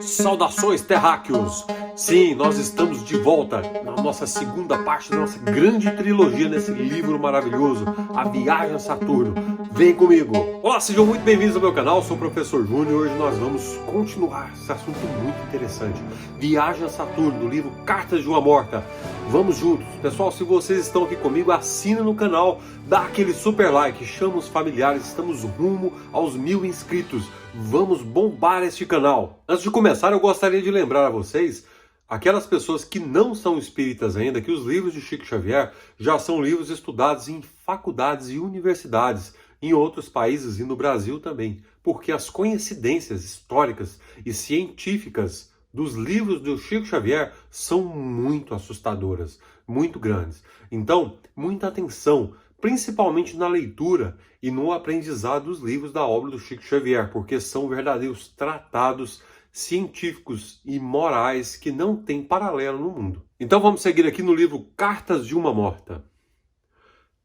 Saudações, terráqueos! Sim, nós estamos de volta na nossa segunda parte da nossa grande trilogia nesse livro maravilhoso, A Viagem a Saturno. Vem comigo! Olá, sejam muito bem-vindos ao meu canal, eu sou o Professor Júnior e hoje nós vamos continuar esse assunto muito interessante. Viagem a Saturno, do livro Cartas de uma Morta. Vamos juntos! Pessoal, se vocês estão aqui comigo, assina no canal, dá aquele super like, chama os familiares, estamos rumo aos 1000 inscritos. Vamos bombar este canal. Antes de começar, eu gostaria de lembrar a vocês, aquelas pessoas que não são espíritas ainda, que os livros de Chico Xavier já são livros estudados em faculdades e universidades, em outros países e no Brasil também, porque as coincidências históricas e científicas dos livros do Chico Xavier são muito assustadoras, muito grandes. Então, muita atenção, principalmente na leitura e no aprendizado dos livros da obra do Chico Xavier, porque são verdadeiros tratados científicos e morais que não têm paralelo no mundo. Então vamos seguir aqui no livro Cartas de uma Morta.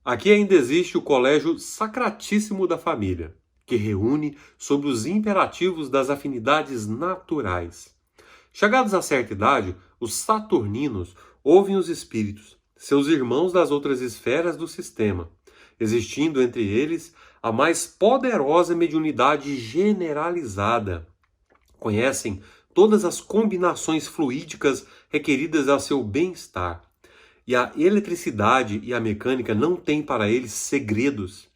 Aqui ainda existe o Colégio Sacratíssimo da Família, que reúne sobre os imperativos das afinidades naturais. Chegados a certa idade, os saturninos ouvem os espíritos, seus irmãos das outras esferas do sistema, existindo entre eles a mais poderosa mediunidade generalizada. Conhecem todas as combinações fluídicas requeridas ao seu bem-estar. E a eletricidade e a mecânica não têm para eles segredos,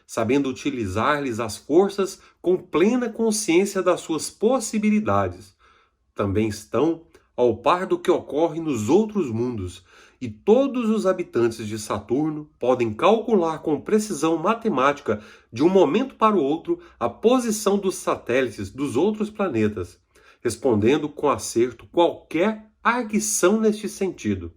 sabendo utilizar-lhes as forças com plena consciência das suas possibilidades. Também estão ao par do que ocorre nos outros mundos, e todos os habitantes de Saturno podem calcular com precisão matemática, de um momento para o outro, a posição dos satélites dos outros planetas, respondendo com acerto qualquer arguição neste sentido.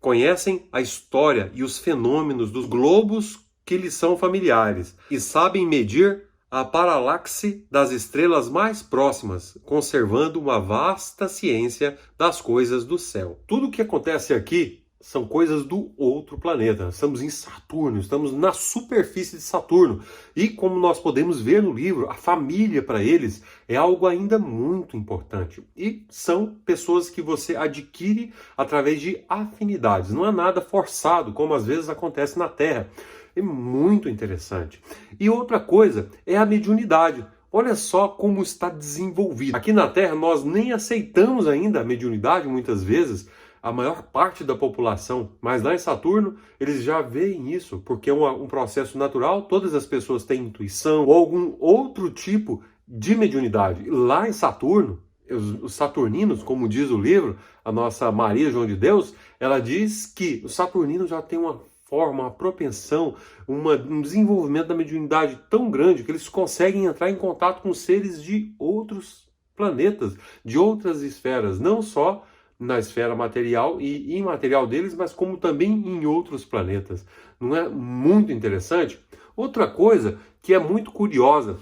Conhecem a história e os fenômenos dos globos que lhes são familiares, e sabem medir a paralaxe das estrelas mais próximas, conservando uma vasta ciência das coisas do céu. Tudo o que acontece aqui são coisas do outro planeta. Estamos em Saturno, estamos na superfície de Saturno. E como nós podemos ver no livro, a família para eles é algo ainda muito importante. E são pessoas que você adquire através de afinidades. Não é nada forçado, como às vezes acontece na Terra. É muito interessante. E outra coisa é a mediunidade. Olha só como está desenvolvida. Aqui na Terra nós nem aceitamos ainda a mediunidade muitas vezes, a maior parte da população, mas lá em Saturno eles já veem isso, porque é um processo natural, todas as pessoas têm intuição ou algum outro tipo de mediunidade. Lá em Saturno, os saturninos, como diz o livro, a nossa Maria João de Deus, ela diz que os saturninos já têm uma forma, uma propensão, um desenvolvimento da mediunidade tão grande que eles conseguem entrar em contato com seres de outros planetas, de outras esferas, não só na esfera material e imaterial deles, mas como também em outros planetas. Não é muito interessante? Outra coisa que é muito curiosa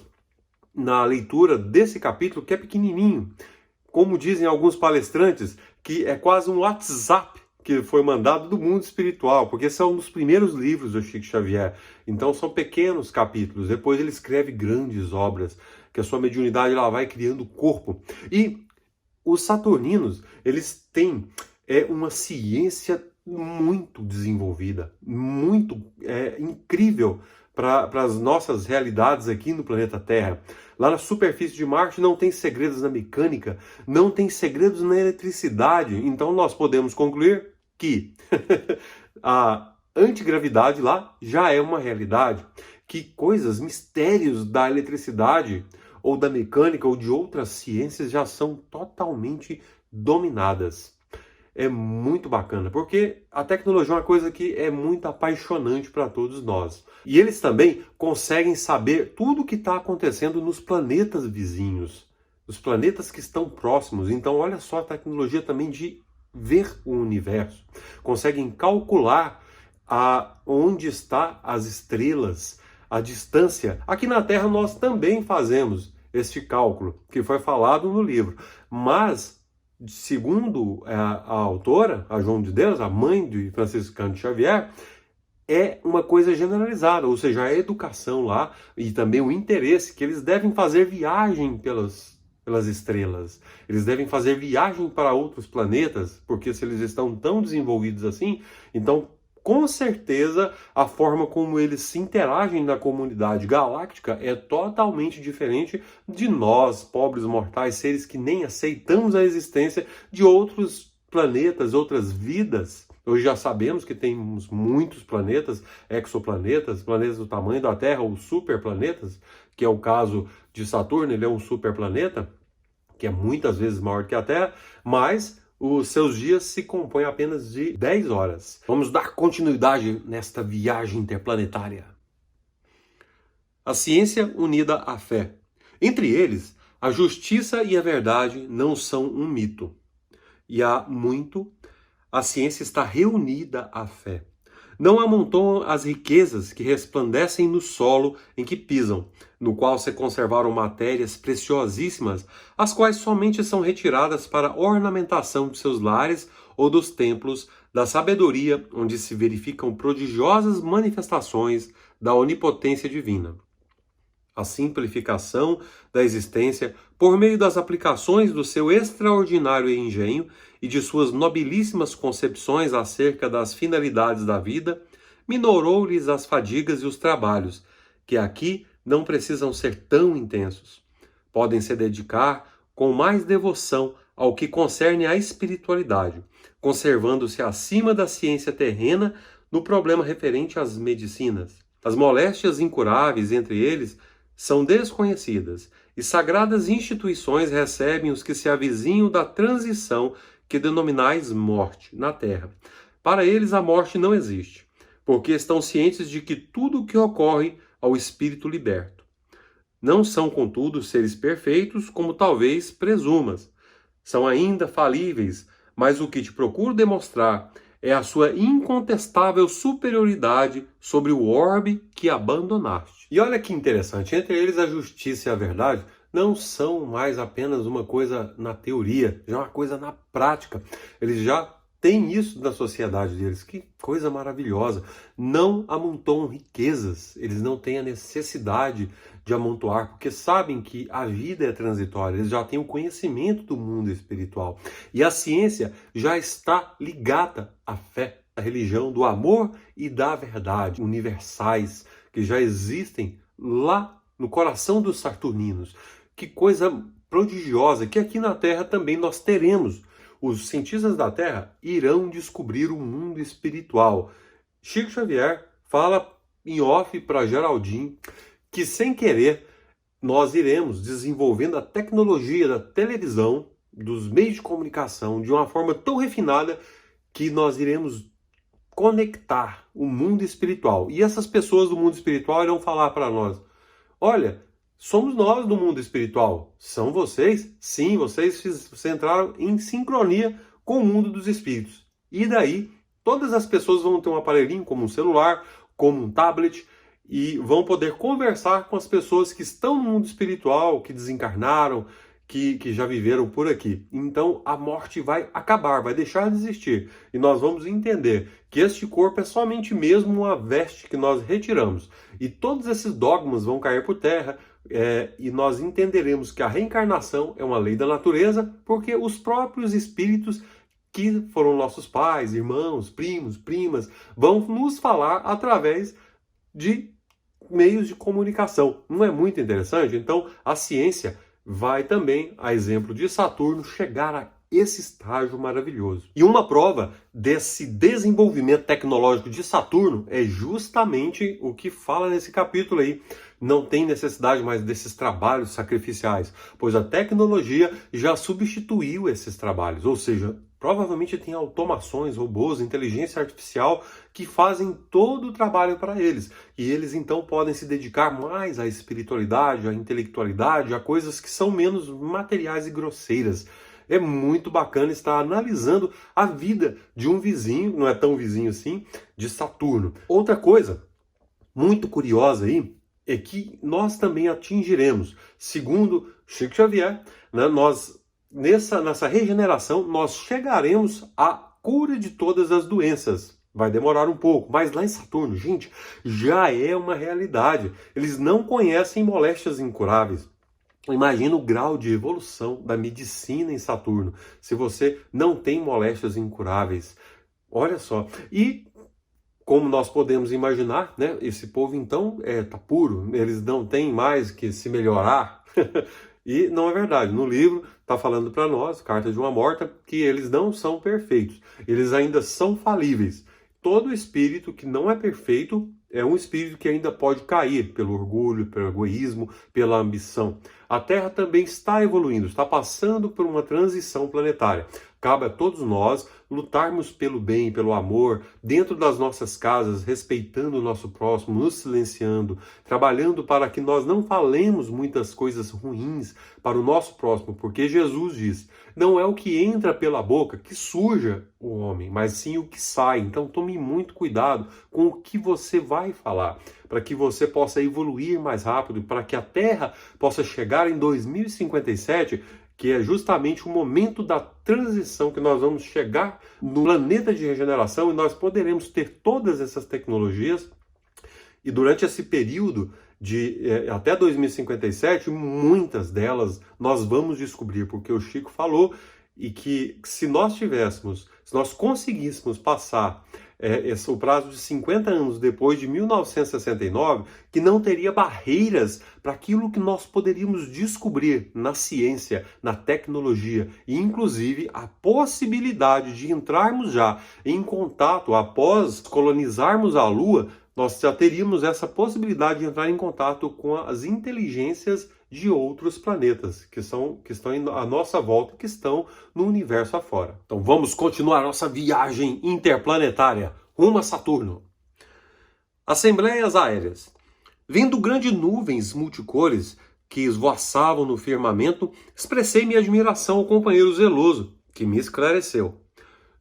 na leitura desse capítulo, que é pequenininho, como dizem alguns palestrantes, que é quase um WhatsApp que foi mandado do mundo espiritual, porque são dos primeiros livros do Chico Xavier. Então são pequenos capítulos, depois ele escreve grandes obras, que a sua mediunidade ela vai criando corpo. E os saturninos, eles têm uma ciência muito desenvolvida, muito incrível para as nossas realidades aqui no planeta Terra. Lá na superfície de Marte não tem segredos na mecânica, não tem segredos na eletricidade. Então nós podemos concluir que a antigravidade lá já é uma realidade. Que coisas, mistérios da eletricidade ou da mecânica ou de outras ciências já são totalmente dominadas. É muito bacana, porque a tecnologia é uma coisa que é muito apaixonante para todos nós. E eles também conseguem saber tudo o que está acontecendo nos planetas vizinhos, os planetas que estão próximos. Então olha só a tecnologia também de ver o universo. Conseguem calcular onde estão as estrelas, a distância. Aqui na Terra nós também fazemos este cálculo, que foi falado no livro. Mas, segundo a autora, a João de Deus, a mãe de Francisco Cândido Xavier, é uma coisa generalizada, ou seja, a educação lá e também o interesse que eles devem fazer viagem pelas estrelas. Eles devem fazer viagem para outros planetas, porque se eles estão tão desenvolvidos assim, então com certeza a forma como eles se interagem na comunidade galáctica é totalmente diferente de nós, pobres mortais, seres que nem aceitamos a existência de outros planetas, outras vidas. Hoje já sabemos que temos muitos planetas, exoplanetas, planetas do tamanho da Terra, ou superplanetas, que é o caso de Saturno. Ele é um superplaneta, que é muitas vezes maior que a Terra, mas os seus dias se compõem apenas de 10 horas. Vamos dar continuidade nesta viagem interplanetária. A ciência unida à fé. Entre eles, a justiça e a verdade não são um mito. E há muito, a ciência está reunida à fé. Não amontoam as riquezas que resplandecem no solo em que pisam, no qual se conservaram matérias preciosíssimas, as quais somente são retiradas para ornamentação de seus lares ou dos templos da sabedoria, onde se verificam prodigiosas manifestações da onipotência divina. A simplificação da existência, por meio das aplicações do seu extraordinário engenho e de suas nobilíssimas concepções acerca das finalidades da vida, minorou-lhes as fadigas e os trabalhos, que aqui não precisam ser tão intensos. Podem se dedicar com mais devoção ao que concerne à espiritualidade, conservando-se acima da ciência terrena no problema referente às medicinas. As moléstias incuráveis entre eles são desconhecidas, e sagradas instituições recebem os que se avizinham da transição que denominais morte na Terra. Para eles a morte não existe, porque estão cientes de que tudo o que ocorre ao espírito liberto. Não são, contudo, seres perfeitos, como talvez presumas. São ainda falíveis, mas o que te procuro demonstrar é a sua incontestável superioridade sobre o orbe que abandonaste. E olha que interessante, entre eles a justiça e a verdade não são mais apenas uma coisa na teoria, já é uma coisa na prática. Eles já têm isso na sociedade deles, que coisa maravilhosa. Não amontoam riquezas, eles não têm a necessidade de amontoar, porque sabem que a vida é transitória, eles já têm o conhecimento do mundo espiritual. E a ciência já está ligada à fé, à religião do amor e da verdade, universais, que já existem lá no coração dos saturninos. Que coisa prodigiosa, que aqui na Terra também nós teremos. Os cientistas da Terra irão descobrir o mundo espiritual. Chico Xavier fala em off para Geraldinho que, sem querer, nós iremos desenvolvendo a tecnologia da televisão, dos meios de comunicação, de uma forma tão refinada que nós iremos conectar o mundo espiritual. E essas pessoas do mundo espiritual irão falar para nós: olha, somos nós do mundo espiritual. São vocês? Sim, vocês entraram em sincronia com o mundo dos espíritos. E daí, todas as pessoas vão ter um aparelhinho, como um celular, como um tablet, e vão poder conversar com as pessoas que estão no mundo espiritual, que desencarnaram, que já viveram por aqui. Então a morte vai acabar, vai deixar de existir. E nós vamos entender que este corpo é somente mesmo uma veste que nós retiramos. E todos esses dogmas vão cair por terra, e nós entenderemos que a reencarnação é uma lei da natureza, porque os próprios espíritos que foram nossos pais, irmãos, primos, primas, vão nos falar através de meios de comunicação. Não é muito interessante? Então a ciência vai também, a exemplo de Saturno, chegar a esse estágio maravilhoso. E uma prova desse desenvolvimento tecnológico de Saturno é justamente o que fala nesse capítulo aí. Não tem necessidade mais desses trabalhos sacrificiais, pois a tecnologia já substituiu esses trabalhos, ou seja, provavelmente tem automações, robôs, inteligência artificial que fazem todo o trabalho para eles. E eles então podem se dedicar mais à espiritualidade, à intelectualidade, a coisas que são menos materiais e grosseiras. É muito bacana estar analisando a vida de um vizinho, não é tão vizinho assim, de Saturno. Outra coisa muito curiosa aí é que nós também atingiremos, segundo Chico Xavier, né, nessa regeneração, nós chegaremos à cura de todas as doenças. Vai demorar um pouco, mas lá em Saturno, gente, já é uma realidade. Eles não conhecem moléstias incuráveis. Imagina o grau de evolução da medicina em Saturno, se você não tem moléstias incuráveis. Olha só. E como nós podemos imaginar, né, esse povo então tá puro, eles não têm mais que se melhorar. E não é verdade. No livro está falando para nós, Carta de uma Morta, que eles não são perfeitos. Eles ainda são falíveis. Todo espírito que não é perfeito é um espírito que ainda pode cair pelo orgulho, pelo egoísmo, pela ambição. A Terra também está evoluindo, está passando por uma transição planetária. Cabe a todos nós lutarmos pelo bem, pelo amor, dentro das nossas casas, respeitando o nosso próximo, nos silenciando, trabalhando para que nós não falemos muitas coisas ruins para o nosso próximo, porque Jesus diz, não é o que entra pela boca que suja o homem, mas sim o que sai. Então tome muito cuidado com o que você vai falar, para que você possa evoluir mais rápido, para que a Terra possa chegar em 2057, que é justamente o momento da transição que nós vamos chegar no planeta de regeneração e nós poderemos ter todas essas tecnologias. E durante esse período de até 2057, muitas delas nós vamos descobrir, porque o Chico falou, e que se nós conseguíssemos passar o prazo de 50 anos depois de 1969, que não teria barreiras para aquilo que nós poderíamos descobrir na ciência, na tecnologia, e inclusive a possibilidade de entrarmos já em contato após colonizarmos a Lua. Nós já teríamos essa possibilidade de entrar em contato com as inteligências de outros planetas que estão à nossa volta, que estão no universo afora. Então vamos continuar nossa viagem interplanetária rumo a Saturno. Assembleias aéreas. Vendo grandes nuvens multicores que esvoaçavam no firmamento, expressei minha admiração ao companheiro zeloso, que me esclareceu.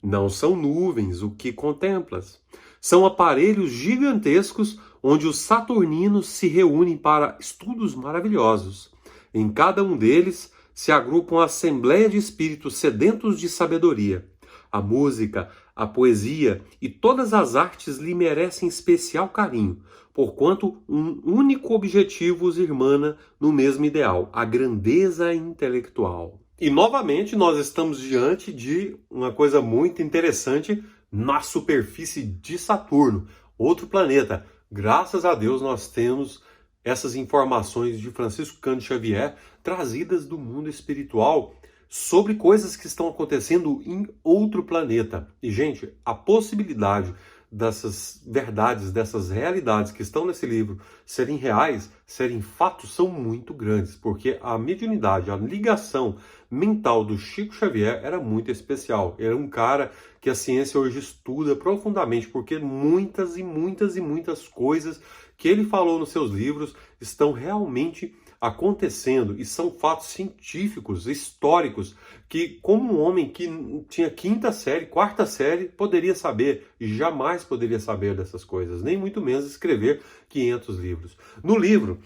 Não são nuvens o que contemplas. São aparelhos gigantescos onde os saturninos se reúnem para estudos maravilhosos. Em cada um deles se agrupa uma assembleia de espíritos sedentos de sabedoria. A música, a poesia e todas as artes lhe merecem especial carinho, porquanto um único objetivo os irmana no mesmo ideal, a grandeza intelectual. E novamente nós estamos diante de uma coisa muito interessante na superfície de Saturno, outro planeta. Graças a Deus nós temos essas informações de Francisco Cândido Xavier trazidas do mundo espiritual sobre coisas que estão acontecendo em outro planeta. E, gente, a possibilidade dessas verdades, dessas realidades que estão nesse livro serem reais, serem fatos, são muito grandes, porque a mediunidade, a ligação mental do Chico Xavier era muito especial. Era um cara que a ciência hoje estuda profundamente, porque muitas e muitas e muitas coisas que ele falou nos seus livros estão realmente acontecendo e são fatos científicos, históricos, que como um homem que tinha quinta série, quarta série, poderia saber, e jamais poderia saber dessas coisas, nem muito menos escrever 500 livros. No livro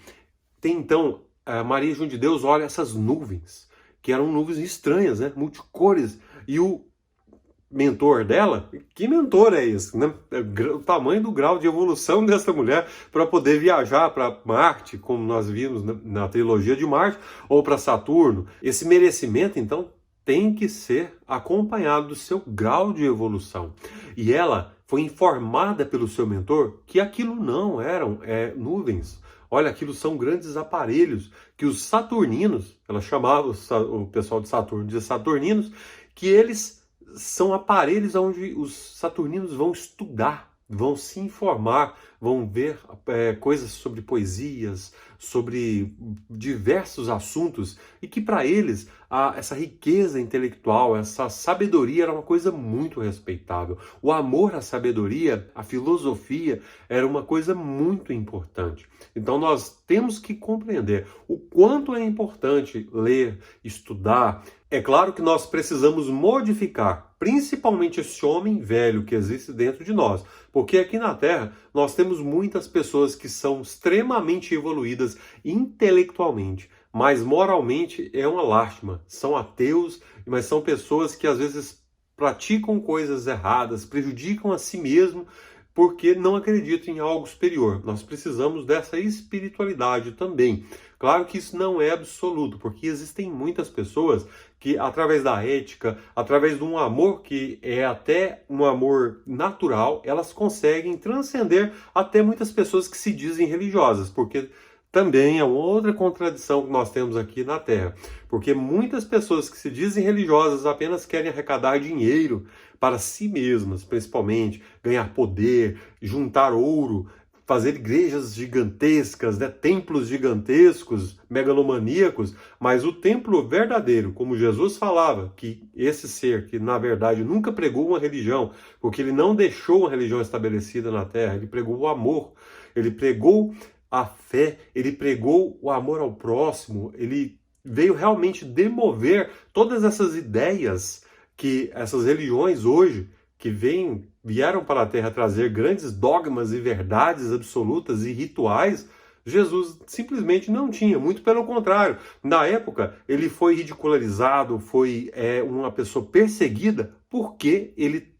tem então, Maria João de Deus olha essas nuvens, que eram nuvens estranhas, né, multicores, e o mentor dela, que mentor é esse, né? O tamanho do grau de evolução dessa mulher para poder viajar para Marte, como nós vimos na trilogia de Marte, ou para Saturno. Esse merecimento, então, tem que ser acompanhado do seu grau de evolução. E ela foi informada pelo seu mentor que aquilo não eram nuvens. Olha, aquilo são grandes aparelhos que os saturninos, ela chamava o pessoal de Saturno de saturninos, que eles são aparelhos onde os saturninos vão estudar, vão se informar, vão ver coisas sobre poesias, sobre diversos assuntos, e que para eles essa riqueza intelectual, essa sabedoria era uma coisa muito respeitável. O amor à sabedoria, à filosofia, era uma coisa muito importante. Então nós temos que compreender o quanto é importante ler, estudar. É claro que nós precisamos modificar, principalmente esse homem velho que existe dentro de nós, porque aqui na Terra nós temos muitas pessoas que são extremamente evoluídas intelectualmente, mas moralmente é uma lástima. São ateus, mas são pessoas que às vezes praticam coisas erradas, prejudicam a si mesmo, porque não acreditam em algo superior. Nós precisamos dessa espiritualidade também. Claro que isso não é absoluto, porque existem muitas pessoas que, através da ética, através de um amor que é até um amor natural, elas conseguem transcender até muitas pessoas que se dizem religiosas, porque também é outra contradição que nós temos aqui na Terra. Porque muitas pessoas que se dizem religiosas apenas querem arrecadar dinheiro para si mesmas, principalmente, ganhar poder, juntar ouro, fazer igrejas gigantescas, né, templos gigantescos, megalomaníacos, mas o templo verdadeiro, como Jesus falava, que esse ser que na verdade nunca pregou uma religião, porque ele não deixou uma religião estabelecida na Terra, ele pregou o amor, ele pregou a fé, ele pregou o amor ao próximo, ele veio realmente demover todas essas ideias que essas religiões hoje, que vieram para a Terra trazer grandes dogmas e verdades absolutas e rituais, Jesus simplesmente não tinha, muito pelo contrário. Na época, ele foi ridicularizado, foi uma pessoa perseguida, porque ele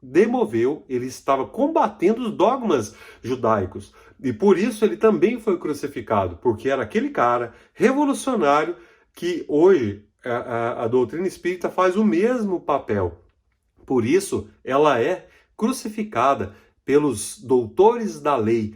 demoveu, ele estava combatendo os dogmas judaicos. E por isso ele também foi crucificado, porque era aquele cara revolucionário que hoje a doutrina espírita faz o mesmo papel. Por isso ela é crucificada pelos doutores da lei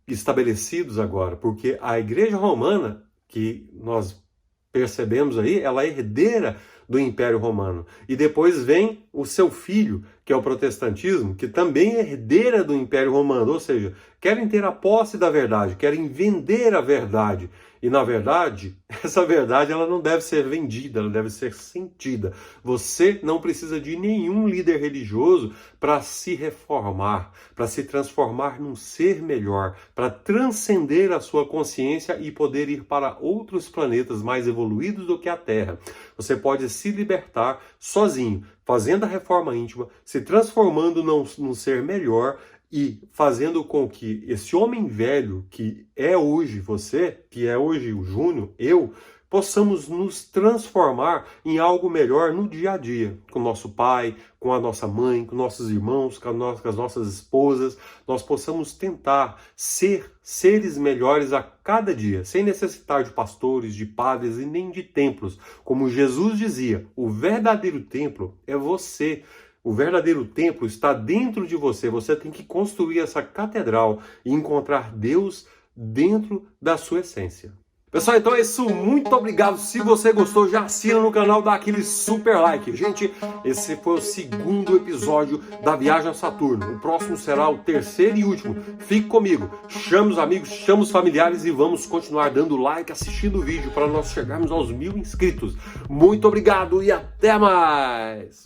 estabelecidos agora, porque a Igreja Romana, que nós percebemos aí, ela é herdeira do Império Romano. E depois vem o seu filho, que é o protestantismo, que também é herdeira do Império Romano, ou seja, querem ter a posse da verdade, querem vender a verdade. E na verdade, essa verdade ela não deve ser vendida, ela deve ser sentida. Você não precisa de nenhum líder religioso para se reformar, para se transformar num ser melhor, para transcender a sua consciência e poder ir para outros planetas mais evoluídos do que a Terra. Você pode se libertar sozinho, fazendo a reforma íntima, se transformando num ser melhor e fazendo com que esse homem velho que é hoje você, que é hoje o Júnior, eu, possamos nos transformar em algo melhor no dia a dia, com o nosso pai, com a nossa mãe, com nossos irmãos, com as nossas esposas, nós possamos tentar ser seres melhores a cada dia, sem necessitar de pastores, de padres e nem de templos. Como Jesus dizia, o verdadeiro templo é você. O verdadeiro templo está dentro de você. Você tem que construir essa catedral e encontrar Deus dentro da sua essência. Pessoal, então é isso. Muito obrigado. Se você gostou, já assina no canal, dá aquele super like. Gente, esse foi o segundo episódio da Viagem a Saturno. O próximo será o terceiro e último. Fique comigo. Chame os amigos, chame os familiares e vamos continuar dando like, assistindo o vídeo para nós chegarmos aos 1000 inscritos. Muito obrigado e até mais!